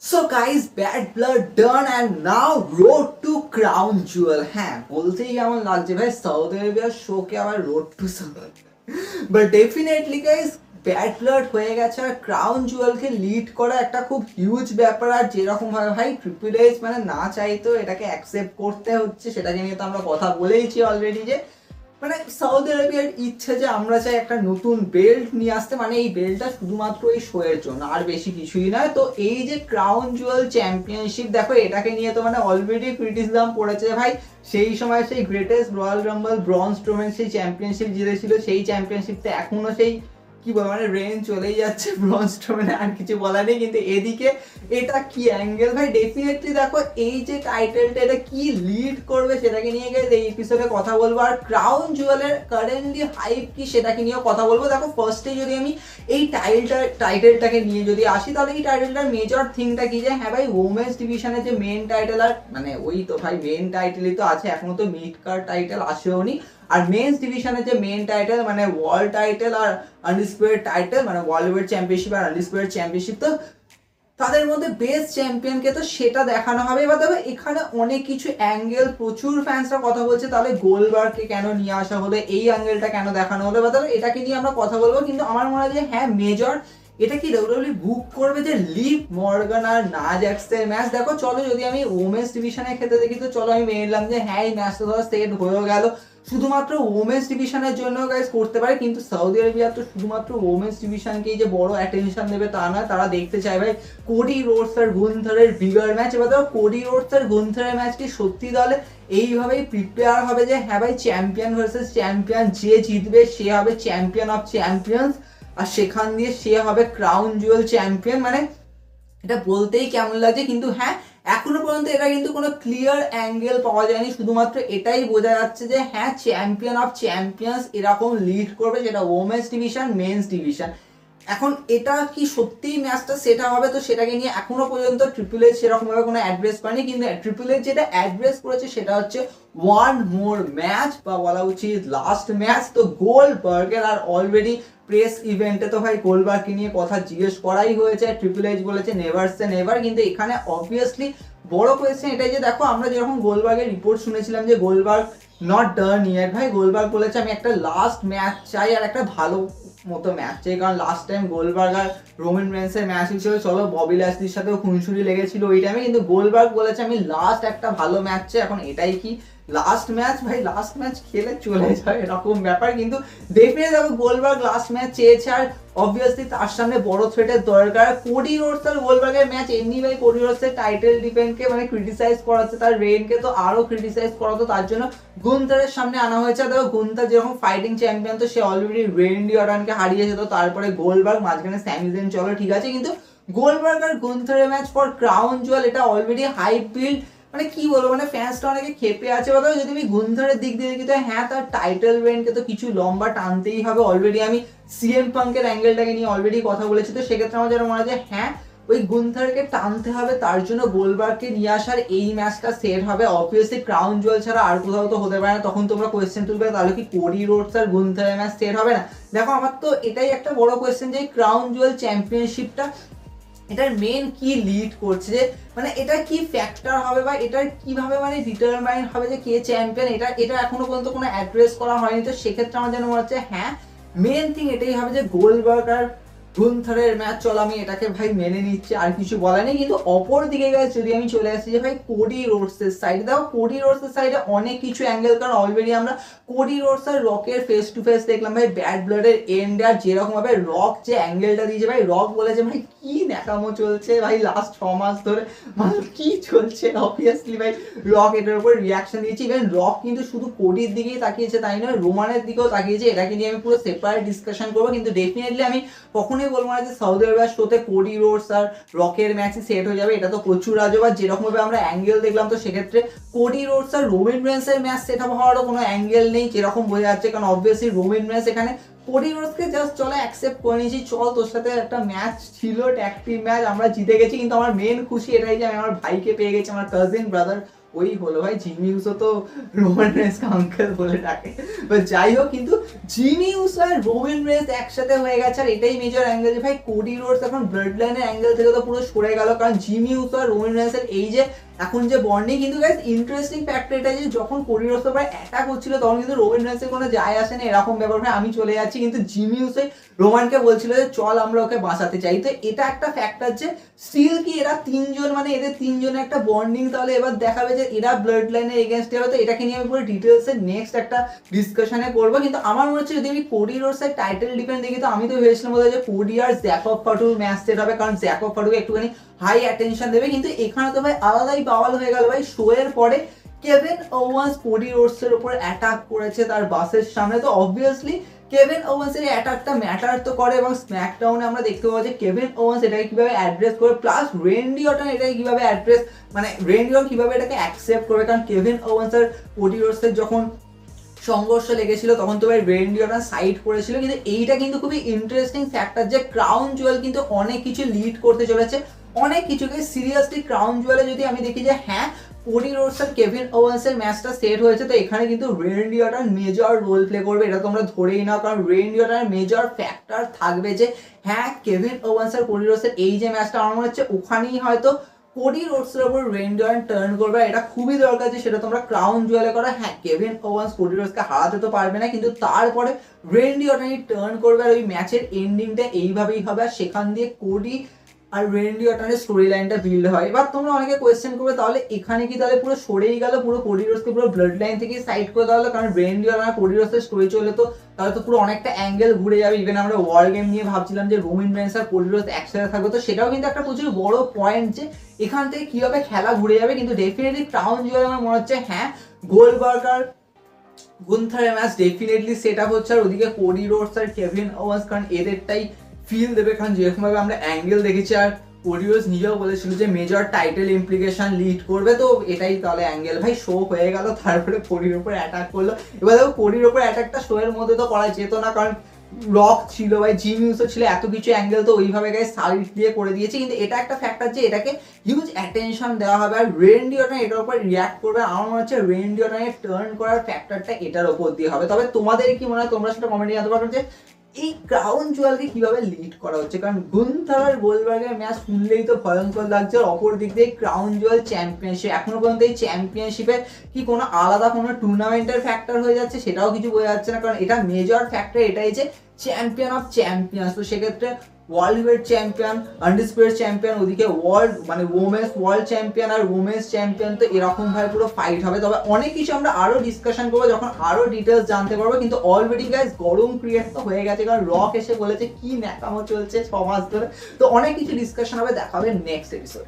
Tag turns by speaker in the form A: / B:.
A: So guys, Bad Blood done and now road to Crown Jewel. হ্যাঁ, বলতেই কেমন লাগছে ভাই, সৌদি আরবিয়ার শোকে আবার road to but definitely guys, Bad Blood হয়ে গেছে আর ক্রাউন জুয়েলকে লিড করা একটা খুব হিউজ ব্যাপার। আর যেরকম ভাবে ভাই ট্রিপল এইচ মানে না চাইতো এটাকে অ্যাকসেপ্ট করতে হচ্ছে, সেটাকে নিয়ে তো আমরা কথা বলেইছি অলরেডি যে মানে সৌদি আরবিয়ার ইচ্ছে যে আমরা চাই একটা নতুন বেল্ট নিয়ে আসতে, মানে এই বেল্টটা শুধুমাত্র এই শো এর জন্য আর বেশি কিছুই নয়। তো এই যে ক্রাউন জুয়েল চ্যাম্পিয়নশিপ, দেখো এটাকে নিয়ে তো মানে অলরেডি ক্রিটিসিজম পড়েছে ভাই। সেই সময় সেই গ্রেটেস্ট রয়্যাল রাম্বল ব্রন স্ট্রোম্যান সেই চ্যাম্পিয়নশিপ জিতেছিল, সেই চ্যাম্পিয়নশিপটা এখনো সেই কি বলে মানে রেঞ্জ চলেই যাচ্ছে ব্রন স্ট্রোম্যানের, আর কিছু বলার নেই। কিন্তু এদিকে এটা কি অ্যাঙ্গেল ভাই, ডেফিনেটলি দেখো এই যে টাইটেলটা এটা কি লিড করবে সেটাকে নিয়ে গেলে এই এপিসোডে কথা বলবো। আর ক্রাউন জুয়েলের কারেন্টলি হাইপ কি সেটাকে নিয়েও কথা বলবো। দেখো ফার্স্টে যদি আমি এই টাইটেলটাকে নিয়ে যদি আসি, তাহলে এই টাইটেলটার মেজর থিংটা কি যে হ্যাঁ ভাই, ওমেন্স ডিভিশনের যে মেন টাইটেল, আর মানে ওই তো ভাই মেন টাইটেলই তো আছে, এখনো তো মিড কার্ড টাইটেল আসেও নি। আর মেন্স ডিভিশনের যে মেন টাইটেল মানে ওয়ার্ল্ড টাইটেল আর আনডিসপুটেড টাইটেল মানে ওয়ার্ল্ড ওয়েট চ্যাম্পিয়নশিপ আর আনডিসপুটেড চ্যাম্পিয়নশিপ, তো তাদের মধ্যে বেস্ট চ্যাম্পিয়নকে তো সেটা দেখানো হবে। এবার দেখো এখানে অনেক কিছু অ্যাঙ্গেল, প্রচুর ফ্যান্সরা কথা বলছে তাহলে গোলবার্গকে কেন নিয়ে আসা হলো, এই অ্যাঙ্গেলটা কেন দেখানো হলো, বা দেখো এটাকে নিয়ে আমরা কথা বলবো। কিন্তু আমার মনে হয় যে হ্যাঁ, মেজর এটা কি ডাব্লিউডাব্লিউ বুক করবে যে লিভ মর্গান আর না জ্যাক্সের ম্যাচ। দেখো চলো যদি আমি ওমেন্স ডিভিশনের ক্ষেত্রে দেখি, তো চলো আমি মেনে নিলাম যে হ্যাঁ এই ম্যাচটা ধরো সেট হয়েও গেল শুধুমাত্র ওমেন্স ডিভিশনের জন্য গাইজ করতে পারে। কিন্তু সৌদি আরবিয়া তো শুধুমাত্র ওমেন্স ডিভিশনকেই যে বড় অ্যাটেনশন দেবে তা নয়, তারা দেখতে চায় ভাই কোডি রোডস আর গুন্থারের বিগার ম্যাচ। এবার ধরো কোডি রোডস আর গুন্থারের ম্যাচ কি সত্যি দলে এইভাবেই প্রিপেয়ার হবে যে হ্যাঁ ভাই চ্যাম্পিয়ন ভার্সেস চ্যাম্পিয়ন, যে জিতবে সে হবে চ্যাম্পিয়ন অফ চ্যাম্পিয়ন্স আর সেখান দিয়ে সে হবে ক্রাউন জুয়েল চ্যাম্পিয়ন। মানে এটা বলতেই কেমন লাগছে, কিন্তু হ্যাঁ এখনো পর্যন্ত এটা কিন্তু কোনো ক্লিয়ার অ্যাঙ্গেল পাওয়া যায়নি। শুধুমাত্র এটাই বোঝা যাচ্ছে যে হ্যাঁ চ্যাম্পিয়ন অফ চ্যাম্পিয়ন্স এরকম লিড করবে, যেটা ওমেন্স ডিভিশন মেন্স ডিভিশন। এখন এটা কি সত্যিই ম্যাচটা সেটা হবে, তো সেটাকে নিয়ে এখনো পর্যন্ত ট্রিপল এইচ সেরকমভাবে কোনো অ্যাড্রেস করেনি। কিন্তু ট্রিপল এইচ যেটা অ্যাড্রেস করেছে সেটা হচ্ছে ওয়ান মোর ম্যাচ, বা বলা উচিত লাস্ট ম্যাচ। তো গোলবার্গের আর অলরেডি প্রেস ইভেন্টে তো ভাই গোলবার্গকে নিয়ে কথা জিজ্ঞেস করাই হয়েছে, ট্রিপল এইচ বলেছে নেভার সে নেভার। কিন্তু এখানে অবভিয়াসলি বড় কোয়েশ্চেন এটাই যে দেখো আমরা যেরকম গোলবার্গের রিপোর্ট শুনেছিলাম যে গোলবার্গ নট ডান ইয়েট, ভাই গোলবার্গ বলেছে আমি একটা লাস্ট ম্যাচ চাই আর একটা ভালো মতো ম্যাচ চাই। কারণ লাস্ট টাইম গোলবার্গ আর রোমান রেন্সের ম্যাচ হিসেবে চলো ববি ল্যাসলির সাথেও খুনসুরি লেগেছিল ওই টাইমে, কিন্তু গোলবার্গ বলেছে আমি লাস্ট একটা ভালো ম্যাচ চাই। এখন এটাই কি লাস্ট ম্যাচ ভাই, লাস্ট ম্যাচ খেলে চলে যায় এরকম ব্যাপার। কিন্তু দেখবে দেখো গোলবার্গ লাস্ট ম্যাচ চেয়েছে আর অবভিয়াসলি তার সামনে বড় থ্রেটের দরকার। কোডি রোডস আর গোলবার্গের ম্যাচ এমনি ভাই কোডি রোডসের টাইটেল ডিফেন্ডকে মানে ক্রিটিসাইজ করাচ্ছে, তার রেইনকে তো আরো ক্রিটিসাইজ করাতো, তার জন্য গুন্থারের সামনে আনা হয়েছে। দেখো গুন্থার যেরকম ফাইটিং চ্যাম্পিয়ন, তো সে অলরেডি রেন্ডি অর্টনকে হারিয়েছে, তো তারপরে গোলবার্গ, মাঝখানে স্যামি জেন, চলো ঠিক আছে। কিন্তু গোলবার্গ আর গুন্থারের ম্যাচ ফর ক্রাউন জুয়েল এটা অলরেডি হাই বিল্ড, মানে কি বলবো মানে ফ্যান্সটা অনেকে খেপে আছে। বা যদি আমি গুন্থারের দিক দিয়ে দেখি তো হ্যাঁ তার টাইটেল রেনকে তো কিছু লম্বা টানতেই হবে। অলরেডি আমি সিএম পাঙ্কের অ্যাঙ্গেলটাকে নিয়ে অলরেডি কথা বলেছি, তো সেক্ষেত্রে আমার যেন মনে হয় যে হ্যাঁ ওই গুন্থারকে টানতে হবে, তার জন্য গোলবার্গকে নিয়ে আসার এই ম্যাচটা সেট হবে। অবভিয়াসলি ক্রাউন জুয়েল ছাড়া আর কোথাও তো হতে পারে না। তখন তোমরা কোয়েশ্চেন তুলবে তাহলে কি কোডি রোডস আর গুন্থারের ম্যাচ সেট হবে না? দেখো আমার তো এটাই একটা বড় কোয়েশ্চেন যে ক্রাউন জুয়েল চ্যাম্পিয়নশিপটা এটার মেন কি লিড করছে, যে মানে এটা কি ফ্যাক্টর হবে বা এটার কিভাবে মানে ডিটারমাইন হবে যে কে চ্যাম্পিয়ন, এটা এখনো পর্যন্ত কোনো অ্যাড্রেস করা হয়নি। তো সেক্ষেত্রে আমার যেন মনে হচ্ছে হ্যাঁ মেন থিং এটাই হবে যে গোলবার্গ আর গুন্থারের ম্যাচ। চলো আমি এটাকে ভাই মেনে নিচ্ছি, আর কিছু বলা নেই। কিন্তু অপর দিকে গেছে যদি আমি চলে আসি যে ভাই কোডি রোডসের সাইডে, দেখো কোডি রোডসের সাইডে অনেক কিছু অ্যাঙ্গেল, কারণ অলরেডি আমরা কোডি রোডস আর রকের ফেস টু ফেস দেখলাম ভাই ব্যাড ব্লাডের এন্ডে। আর যেরকম ভাবে রক যে অ্যাঙ্গেলটা দিয়েছে ভাই, রক বলেছে ভাই কি ন্যাকামো চলছে ভাই লাস্ট 6 মাস ধরে, মানে কি চলছে। অবভিয়াসলি ভাই রক এটার উপর রিয়াকশন দিয়েছে। ইভেন রক কিন্তু শুধু কোডির দিকেই তাকিয়েছে তাই নয়, রোমানের দিকেও তাকিয়েছে। এটাকে নিয়ে আমি পুরো সেপারেট ডিসকাশন করবো। কিন্তু ডেফিনেটলি আমি কখনোই বলবো না যে সৌদি আরবিয়ার শোতে কোডি রোডস আর রকের ম্যাচই সেট হয়ে যাবে, এটা তো প্রচুর আজব। আর যেরকম ভাবে আমরা অ্যাঙ্গেল দেখলাম, তো সেক্ষেত্রে কোডি রোডস আর রোমান রেন্সের ম্যাচ সেট হওয়ারও কোনো অ্যাঙ্গেল নেই যেরকম বোঝা যাচ্ছে। কারণ অবভিয়াসলি রোমান রেন্স এখানে কোডি রোডসকে জাস্ট চলে অ্যাকসেপ্ট করে নিয়েছি, চল তোর সাথে একটা ম্যাচ ছিল ট্যাগ টিম ম্যাচ, আমরা জিতে গেছি। কিন্তু আমার মেন খুশি এটাই যে আমি আমার ভাইকে পেয়ে গেছি, আমার কাজিন ব্রাদার ওই হলো ভাই, জিমি উসো তো রোমান রেন্সকে আঙ্কেল বলে ডাকে। যাই হোক, কিন্তু জিমি উসো আর রোমান রেন্স একসাথে হয়ে গেছে, আর এটাই মেজর অ্যাঙ্গেল যে ভাই কোডি রোডস এখন ব্লাড লাইনের অ্যাঙ্গেল থেকে তো পুরো সরে গেল, কারণ জিমি উসো আর রোমান রেন্সের এই যে এখন যে বন্ডিং, কিন্তু গাইস ইন্টারেস্টিং ফ্যাক্টর এটা যে যখন কোডি রোডস উপর অ্যাটাক হচ্ছিল তখন কিন্তু রোমান রেন্সের কোনো যায় আসে না, এরকম ব্যাপার ভাই আমি চলে যাচ্ছি, কিন্তু জিমি উসো রোমানকে বলছিল যে চল আমরা ওকে বাঁচাতে চাই। তো এটা একটা ফ্যাক্টর যে স্টিল কি এরা তিনজন, মানে এদের তিনজনের একটা বন্ডিং তাহলে এবার দেখাবে যে এরা ব্লাড লাইনের এগেনস্টে হবে। তো এটাকে নিয়ে আমি পুরো ডিটেলসে নেক্সট একটা ডিসকাশনে করবো। কিন্তু আমার মনে হচ্ছে যদি আমি কোডি রোডসের টাইটেল ডিফেন্স দেখি, তো আমি তো ভেবেছিলাম বোধহয় যে কোডি আর জ্যাকব ফাটুর ম্যাচ সেট হবে, কারণ জ্যাকব ফাটুকে একটুখানি হাই অ্যাটেনশন দেবে। কিন্তু এখানে তো ভাই আলাদাই বাওয়াল হয়ে গেল ভাই, শো এর পরে কেভিন ওয়ান্স কোডি রোডসের উপর অ্যাটাক করেছে তার বাসের সামনে। তো অবভিয়াসলি কেভিন ওয়ান্স এর অ্যাটাকটা ম্যাটার তো করে, এবং স্ম্যাকডাউনে আমরা দেখতে পাবো যে কেভিন ওয়ান্স এটাকে কিভাবে অ্যাড্রেস করে, প্লাস রেন্ডি অর্টন এটাকে কিভাবে অ্যাড্রেস, মানে রেন্ডি অর্টন কিভাবে এটাকে অ্যাকসেপ্ট করবে। কারণ কেভিন ওয়ান্স আর কোডি রোডসের যখন সংঘর্ষ লেগেছিল তখন তো ভাই রেন্ডি অর্টন সাইড করেছিল। কিন্তু এইটা কিন্তু খুবই ইন্টারেস্টিং ফ্যাক্টর যে ক্রাউন জুয়েল কিন্তু অনেক কিছু লিড করতে চলেছে, অনেক কিছুকে। সিরিয়াসলি ক্রাউন জুয়েলে যদি আমি দেখি যে হ্যাঁ কোডি রোডস আর কেভিন ওয়েন্সের ম্যাচটা সেট হয়েছে, তো এখানে কিন্তু Randy Orton major role play করবে, এটা তোমরা ধরেই নাও। কারণ রেন্ডি অর্টনের মেজর ফ্যাক্টর থাকবে যে হ্যাঁ কেভিন ওয়েন্স আর কোডি রোডসের এই যে ম্যাচটা, আমার মনে হচ্ছে ওখানেই হয়তো কোডি রোডসের উপর রেন্ডি অর্টন টার্ন করবে। এটা খুবই দরকার যে সেটা তোমরা ক্রাউন জুয়েলে করো। হ্যাঁ কেভিন ওয়েন্স কোডি রোডসকে হারাতে তো পারবে না, কিন্তু তারপরে রেন্ডি অর্টনই টার্ন করবে, আর ওই ম্যাচের এন্ডিংটা এইভাবেই হবে, আর সেখান দিয়ে কোডি আর রেন্ডি অর্টনের স্টোরি লাইনটা বিল্ড হয়। এবার তোমরা অনেকে কোয়েশ্চেন করবে তাহলে এখানে কি তাহলে পুরো সরেই গেল, পুরো কোডি রোডসকে পুরো ব্লাড লাইন থেকে সাইড করে দেওয়া হলো, কারণ রেন্ডি অর্টন আর কোডি রোডসের স্টোরি চলে তো তাহলে তো পুরো অনেকটা অ্যাঙ্গেল ঘুরে যাবে। ইভেন আমরা ওয়ার গেম নিয়ে ভাবছিলাম যে রোমান রেন্স আর কোডি রোডস একসাথে থাকবে, তো সেটাও কিন্তু একটা প্রচুর বড় পয়েন্ট যে এখান থেকে কিভাবে খেলা ঘুরে যাবে। কিন্তু ডেফিনেটলি ক্রাউন জুয়েল আমার মনে হচ্ছে হ্যাঁ গোলবার্গ আর গুন্থারের ম্যাচ ডেফিনেটলি সেট আপ হচ্ছে, আর ওদিকে কোডি রোডস আর কেভিন ওয়েন্স, কারণ এদেরটাই ফিল দেবে, কারণ যেরকমভাবে আমরা অ্যাঙ্গেল দেখেছি, আর কোডি রোডস নিজেও বলেছিল যে মেজর টাইটেল ইমপ্লিকেশন লিড করবে, তো এটাই তাহলে অ্যাঙ্গেল ভাই শো হয়ে গেল। তারপরে কোডির উপর অ্যাটাক করলো। এবার দেখো কোডির উপর অ্যাটাকটা শো এর মধ্যে তো করা যেত না, কারণ রক ছিল ভাই, জিমি উসো ছিল, এত কিছু অ্যাঙ্গেল তো ওইভাবে গায়ে সাইড দিয়ে করে দিয়েছে। কিন্তু এটা একটা ফ্যাক্টর যে এটাকে হিউজ অ্যাটেনশন দেওয়া হবে, আর রেন্ডি অর্টন এটার উপর রিয়াক্ট করবে। আমার মনে হচ্ছে রেন্ডি অর্টনের টার্ন করার ফ্যাক্টরটা এটার উপর দিয়ে হবে। তবে তোমাদের কি মনে হয়, তোমরা সেটা কমেন্টে জানতে পারবে যে এই ক্রাউন জুয়েলকে কিভাবে লিড করা হচ্ছে। কারণ গুন্থার আর গোলবার্গের ম্যাচ শুনলেই তো ভয়ঙ্কর লাগছে, আর অপর দিক দিয়ে ক্রাউন জুয়েল চ্যাম্পিয়নশিপ, এখনো পর্যন্ত এই চ্যাম্পিয়নশিপে কি কোনো আলাদা কোনো টুর্নামেন্টের ফ্যাক্টর হয়ে যাচ্ছে সেটাও কিছু বোঝা যাচ্ছে না। কারণ এটা মেজর ফ্যাক্টর এটাই যে চ্যাম্পিয়ন অফ চ্যাম্পিয়ন্স, তো সেক্ষেত্রে world heavyweight champion, undisputed champion, ওদিকে ওয়ার্ল্ড মানে ওমেন্স ওয়ার্ল্ড চ্যাম্পিয়ন আর ওমেন্স চ্যাম্পিয়ন, তো এরকম ভাবে পুরো ফাইট হবে। তবে অনেক কিছু আমরা আরো ডিসকাশন করবো যখন আরো ডিটেলস জানতে পারবো। কিন্তু অলরেডি গাইস গরম ক্রিয়েট তো হয়ে গেছে, কারণ রক এসে বলেছে কি ন্যাকামো চলছে 6 মাস ধরে। তো অনেক কিছু ডিসকাশন হবে, দেখা হবে নেক্সট এপিসোড।